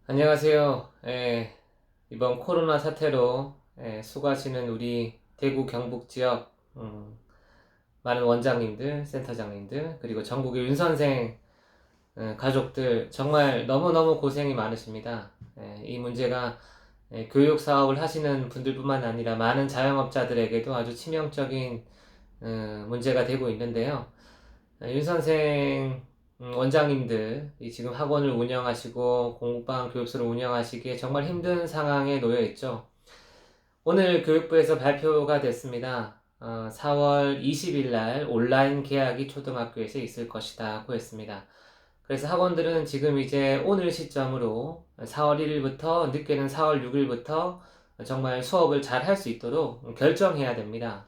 안녕하세요. 이번 코로나 사태로 수고하시는 우리 대구 경북 지역 많은 원장님들, 센터장님들, 그리고 전국의 윤선생 가족들 정말 너무너무 고생이 많으십니다. 이 문제가 교육 사업을 하시는 분들뿐만 아니라 많은 자영업자들에게도 아주 치명적인 문제가 되고 있는데요. 윤선생 원장님들, 지금 학원을 운영하시고 공부방 교육소를 운영하시기에 정말 힘든 상황에 놓여 있죠. 오늘 교육부에서 발표가 됐습니다. 4월 20일 날 온라인 개학이 초등학교에서 있을 것이라고 했습니다. 그래서 학원들은 지금 이제 오늘 시점으로 4월 1일부터 늦게는 4월 6일부터 정말 수업을 잘 할 수 있도록 결정해야 됩니다.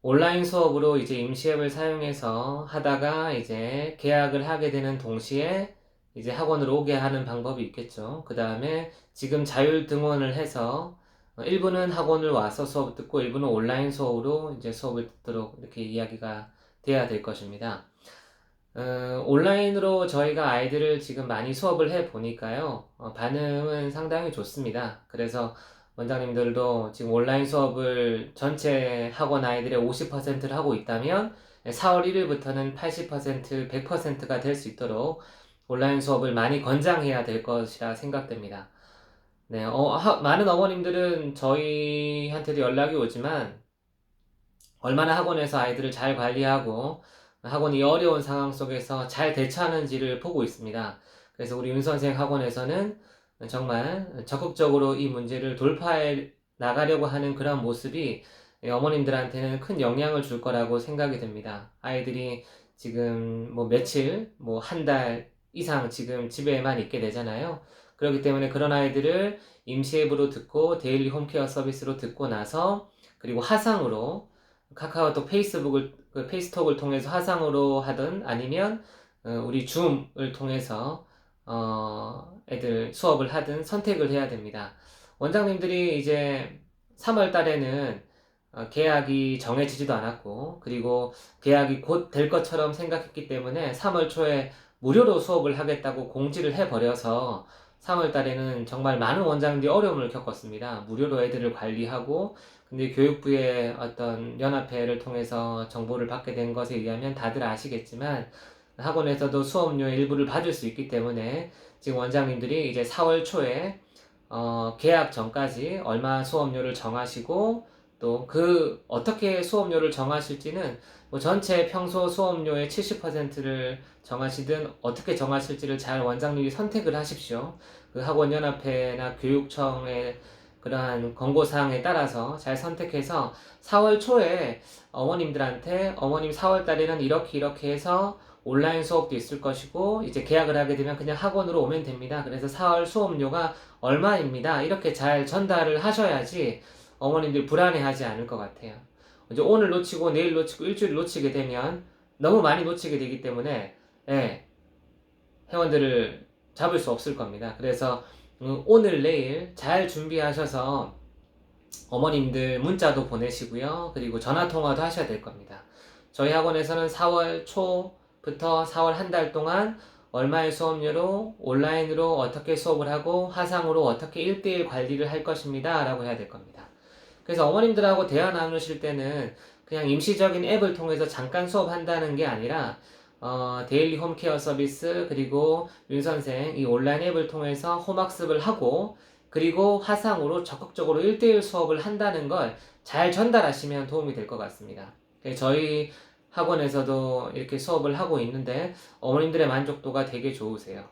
온라인 수업으로 이제 임시앱을 사용해서 하다가 이제 계약을 하게 되는 동시에 이제 학원으로 오게 하는 방법이 있겠죠. 그 다음에 지금 자율 등원을 해서 일부는 학원을 와서 수업을 듣고 일부는 온라인 수업으로 이제 수업을 듣도록 이렇게 이야기가 돼야 될 것입니다. 온라인으로 저희가 아이들을 지금 많이 수업을 해 보니까요, 반응은 상당히 좋습니다. 그래서 원장님들도 지금 온라인 수업을 전체 학원 아이들의 50%를 하고 있다면 4월 1일부터는 80%, 100%가 될 수 있도록 온라인 수업을 많이 권장해야 될 것이라 생각됩니다. 네, 많은 어머님들은 저희한테도 연락이 오지만 얼마나 학원에서 아이들을 잘 관리하고 학원이 어려운 상황 속에서 잘 대처하는지를 보고 있습니다. 그래서 우리 윤 선생 학원에서는 정말 적극적으로 이 문제를 돌파해 나가려고 하는 그런 모습이 어머님들한테는 큰 영향을 줄 거라고 생각이 됩니다. 아이들이 지금 뭐 며칠, 뭐 한 달 이상 지금 집에만 있게 되잖아요. 그렇기 때문에 그런 아이들을 임시앱으로 듣고 데일리 홈케어 서비스로 듣고 나서 그리고 화상으로 카카오톡 페이스톡을 통해서 화상으로 하든 아니면 우리 줌을 통해서 애들 수업을 하든 선택을 해야 됩니다. 원장님들이 이제 3월 달에는 계약이 정해지지도 않았고 그리고 계약이 곧 될 것처럼 생각했기 때문에 3월 초에 무료로 수업을 하겠다고 공지를 해버려서 3월 달에는 정말 많은 원장님들이 어려움을 겪었습니다. 무료로 애들을 관리하고 근데 교육부의 어떤 연합회를 통해서 정보를 받게 된 것에 의하면 다들 아시겠지만 학원에서도 수업료의 일부를 받을 수 있기 때문에 지금 원장님들이 이제 4월 초에 계약 전까지 얼마 수업료를 정하시고 또 그 어떻게 수업료를 정하실지는 뭐 전체 평소 수업료의 70%를 정하시든 어떻게 정하실지를 잘 원장님이 선택을 하십시오. 그 학원연합회나 교육청의 그러한 권고사항에 따라서 잘 선택해서 4월 초에 어머님들한테 어머님 4월 달에는 이렇게 해서 온라인 수업도 있을 것이고 이제 계약을 하게 되면 그냥 학원으로 오면 됩니다. 그래서 4월 수업료가 얼마입니다. 이렇게 잘 전달을 하셔야지 어머님들 불안해하지 않을 것 같아요. 이제 오늘 놓치고 내일 놓치고 일주일 놓치게 되면 너무 많이 놓치게 되기 때문에 회원들을 잡을 수 없을 겁니다. 그래서 오늘 내일 잘 준비하셔서 어머님들 문자도 보내시고요. 그리고 전화 통화도 하셔야 될 겁니다. 저희 학원에서는 4월 초부터 4월 한 달 동안 얼마의 수업료로 온라인으로 어떻게 수업을 하고 화상으로 어떻게 1대1 관리를 할 것입니다. 라고 해야 될 겁니다. 그래서 어머님들하고 대화 나누실 때는 그냥 임시적인 앱을 통해서 잠깐 수업한다는 게 아니라 데일리 홈케어 서비스 그리고 윤선생 이 온라인 앱을 통해서 홈학습을 하고 그리고 화상으로 적극적으로 1대1 수업을 한다는 걸 잘 전달하시면 도움이 될 것 같습니다. 저희 학원에서도 이렇게 수업을 하고 있는데 어머님들의 만족도가 되게 좋으세요.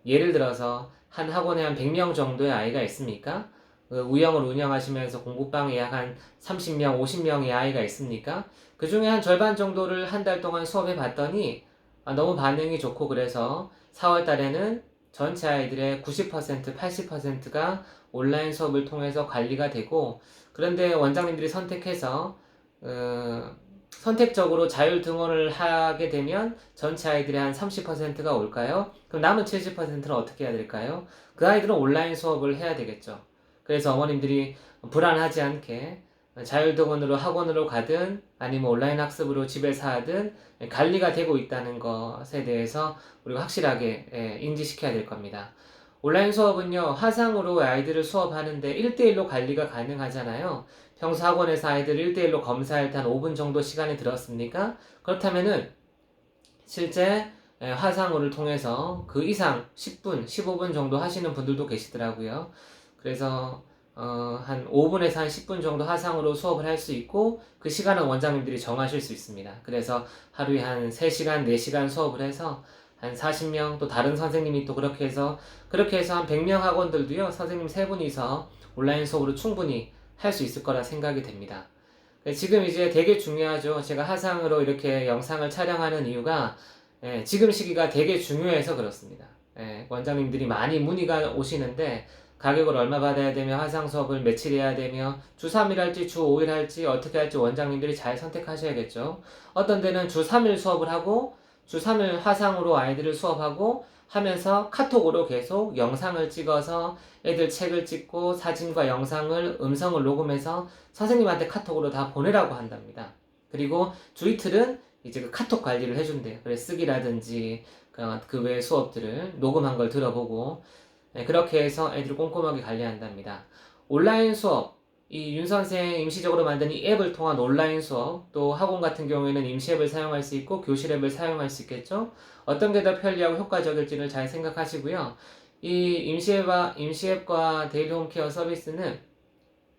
예를 들어서 한 학원에 한 100명 정도의 아이가 있습니까? 우영을 운영하시면서 공부방에 약 한 30명, 50명의 아이가 있습니까? 그 중에 한 절반 정도를 한 달 동안 수업해 봤더니 너무 반응이 좋고 그래서 4월 달에는 전체 아이들의 90%, 80%가 온라인 수업을 통해서 관리가 되고 그런데 원장님들이 선택해서 선택적으로 자율 등원을 하게 되면 전체 아이들의 한 30%가 올까요? 그럼 남은 70%는 어떻게 해야 될까요? 그 아이들은 온라인 수업을 해야 되겠죠. 그래서 어머님들이 불안하지 않게 자율동원으로 학원으로 가든 아니면 온라인 학습으로 집에서 하든 관리가 되고 있다는 것에 대해서 우리가 확실하게 인지시켜야 될 겁니다. 온라인 수업은요, 화상으로 아이들을 수업하는데 1대1로 관리가 가능하잖아요. 평소 학원에서 아이들 1대1로 검사할 때 한 5분 정도 시간이 들었습니까? 그렇다면은 실제 화상으로를 통해서 그 이상 10분, 15분 정도 하시는 분들도 계시더라고요. 그래서 한 5분에서 한 10분 정도 화상으로 수업을 할 수 있고 그 시간은 원장님들이 정하실 수 있습니다. 그래서 하루에 한 3시간, 4시간 수업을 해서 한 40명, 또 다른 선생님이 또 그렇게 해서 한 100명 학원들도요, 선생님 3분이서 온라인 수업으로 충분히 할 수 있을 거라 생각이 됩니다. 지금 이제 되게 중요하죠. 제가 화상으로 이렇게 영상을 촬영하는 이유가 지금 시기가 되게 중요해서 그렇습니다. 원장님들이 많이 문의가 오시는데 가격을 얼마 받아야 되며 화상 수업을 며칠 해야 되며 주 3일 할지 주 5일 할지 어떻게 할지 원장님들이 잘 선택하셔야겠죠. 어떤 데는 주 3일 수업을 하고 주 3일 화상으로 아이들을 수업하고 하면서 카톡으로 계속 영상을 찍어서 애들 책을 찍고 사진과 영상을 음성을 녹음해서 선생님한테 카톡으로 다 보내라고 한답니다. 그리고 주 이틀은 이제 그 카톡 관리를 해준대요. 그래서 쓰기라든지 그 외의 수업들을 녹음한 걸 들어보고 그렇게 해서 애들을 꼼꼼하게 관리한답니다. 온라인 수업, 이 윤 선생 임시적으로 만든 이 앱을 통한 온라인 수업, 또 학원 같은 경우에는 임시 앱을 사용할 수 있고 교실 앱을 사용할 수 있겠죠. 어떤 게 더 편리하고 효과적일지를 잘 생각하시고요. 이 임시 앱과 데일리 홈케어 서비스는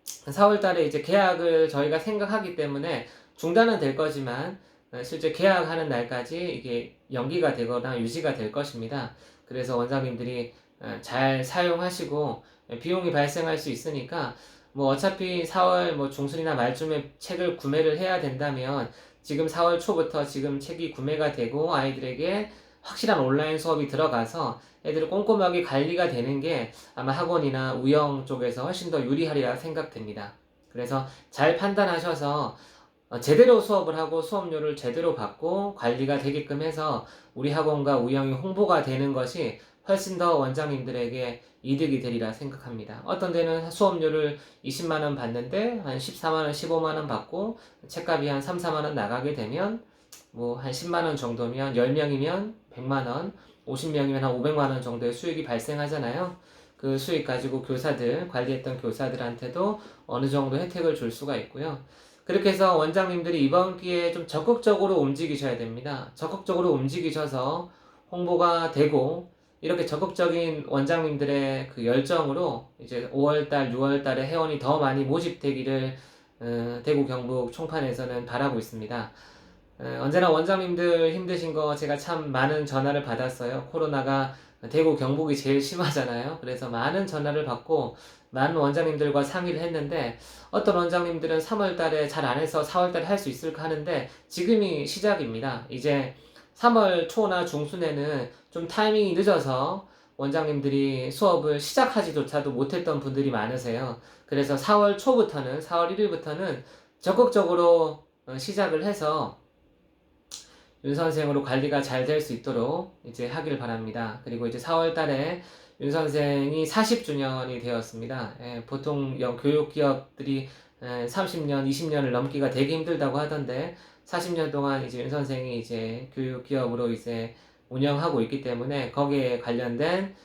4월 달에 이제 계약을 저희가 생각하기 때문에 중단은 될 거지만 실제 계약하는 날까지 이게 연기가 되거나 유지가 될 것입니다. 그래서 원장님들이 잘 사용하시고 비용이 발생할 수 있으니까 뭐 어차피 4월 뭐 중순이나 말쯤에 책을 구매를 해야 된다면 지금 4월 초부터 지금 책이 구매가 되고 아이들에게 확실한 온라인 수업이 들어가서 애들을 꼼꼼하게 관리가 되는 게 아마 학원이나 우영 쪽에서 훨씬 더 유리하리라 생각됩니다. 그래서 잘 판단하셔서 제대로 수업을 하고 수업료를 제대로 받고 관리가 되게끔 해서 우리 학원과 우영이 홍보가 되는 것이 훨씬 더 원장님들에게 이득이 되리라 생각합니다. 어떤 데는 수업료를 20만원 받는데 한 14만원, 15만원 받고 책값이 한 3, 4만원 나가게 되면 뭐 한 10만원 정도면 10명이면 100만원, 50명이면 한 500만원 정도의 수익이 발생하잖아요. 그 수익 가지고 관리했던 교사들한테도 어느 정도 혜택을 줄 수가 있고요. 그렇게 해서 원장님들이 이번 기회에 좀 적극적으로 움직이셔야 됩니다. 적극적으로 움직이셔서 홍보가 되고 이렇게 적극적인 원장님들의 그 열정으로 이제 5월달, 6월달에 회원이 더 많이 모집되기를 대구 경북 총판에서는 바라고 있습니다. 언제나 원장님들 힘드신 거 제가 참 많은 전화를 받았어요. 코로나가 대구 경북이 제일 심하잖아요. 그래서 많은 전화를 받고 많은 원장님들과 상의를 했는데 어떤 원장님들은 3월 달에 잘 안 해서 4월 달에 할 수 있을까 하는데 지금이 시작입니다. 이제 3월 초나 중순에는 좀 타이밍이 늦어서 원장님들이 수업을 시작하지조차도 못했던 분들이 많으세요. 그래서 4월 1일부터는 적극적으로 시작을 해서 윤 선생으로 관리가 잘 될 수 있도록 이제 하길 바랍니다. 그리고 이제 4월 달에 윤 선생이 40주년이 되었습니다. 보통 교육 기업들이 30년, 20년을 넘기가 되게 힘들다고 하던데 40년 동안 이제 윤 선생이 이제 교육 기업으로 이제 운영하고 있기 때문에 거기에 관련된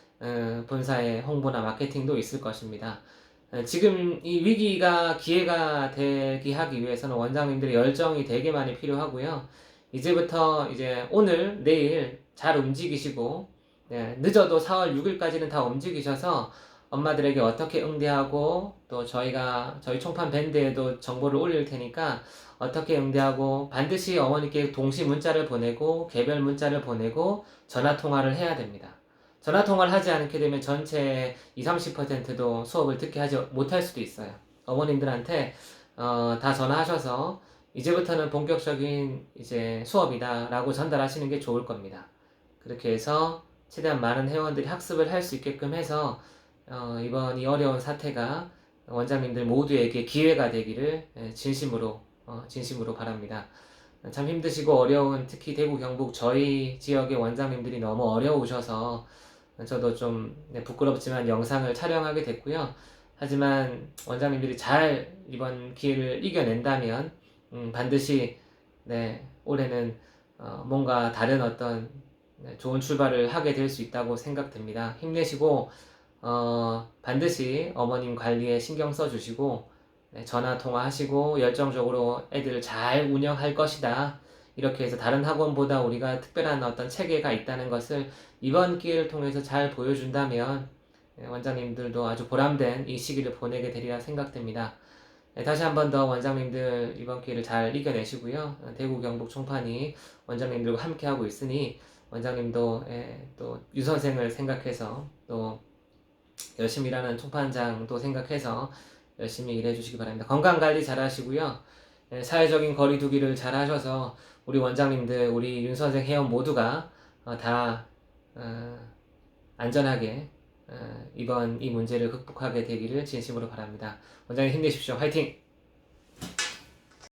본사의 홍보나 마케팅도 있을 것입니다. 지금 이 위기가 기회가 되게 하기 위해서는 원장님들의 열정이 되게 많이 필요하고요. 이제부터 이제 오늘, 내일 잘 움직이시고 늦어도 4월 6일까지는 다 움직이셔서 엄마들에게 어떻게 응대하고 또 저희 총판 밴드에도 정보를 올릴 테니까 어떻게 응대하고 반드시 어머니께 동시 문자를 보내고 개별 문자를 보내고 전화 통화를 해야 됩니다. 전화 통화를 하지 않게 되면 전체 20, 30%도 수업을 듣게 하지 못할 수도 있어요. 어머님들한테 다 전화하셔서 이제부터는 본격적인 이제 수업이다 라고 전달하시는 게 좋을 겁니다. 그렇게 해서 최대한 많은 회원들이 학습을 할 수 있게끔 해서 이번 이 어려운 사태가 원장님들 모두에게 기회가 되기를 진심으로 바랍니다. 참 힘드시고 어려운 특히 대구 경북 저희 지역의 원장님들이 너무 어려우셔서 저도 좀 부끄럽지만 영상을 촬영하게 됐고요. 하지만 원장님들이 잘 이번 기회를 이겨낸다면 반드시 네, 올해는 뭔가 다른 어떤 네, 좋은 출발을 하게 될 수 있다고 생각됩니다. 힘내시고 반드시 어머님 관리에 신경 써주시고 네, 전화 통화하시고 열정적으로 애들을 잘 운영할 것이다. 이렇게 해서 다른 학원보다 우리가 특별한 어떤 체계가 있다는 것을 이번 기회를 통해서 잘 보여준다면 네, 원장님들도 아주 보람된 이 시기를 보내게 되리라 생각됩니다. 네, 다시 한 번 더 원장님들 이번 기회를 잘 이겨내시고요. 대구 경북 총판이 원장님들과 함께하고 있으니 원장님도 또 유선생을 생각해서 또 열심히 일하는 총판장도 생각해서 열심히 일해 주시기 바랍니다. 건강관리 잘 하시고요. 사회적인 거리 두기를 잘 하셔서 우리 원장님들, 우리 윤선생 회원 모두가 다 안전하게 이번 이 문제를 극복하게 되기를 진심으로 바랍니다. 원장님 힘내십시오. 화이팅!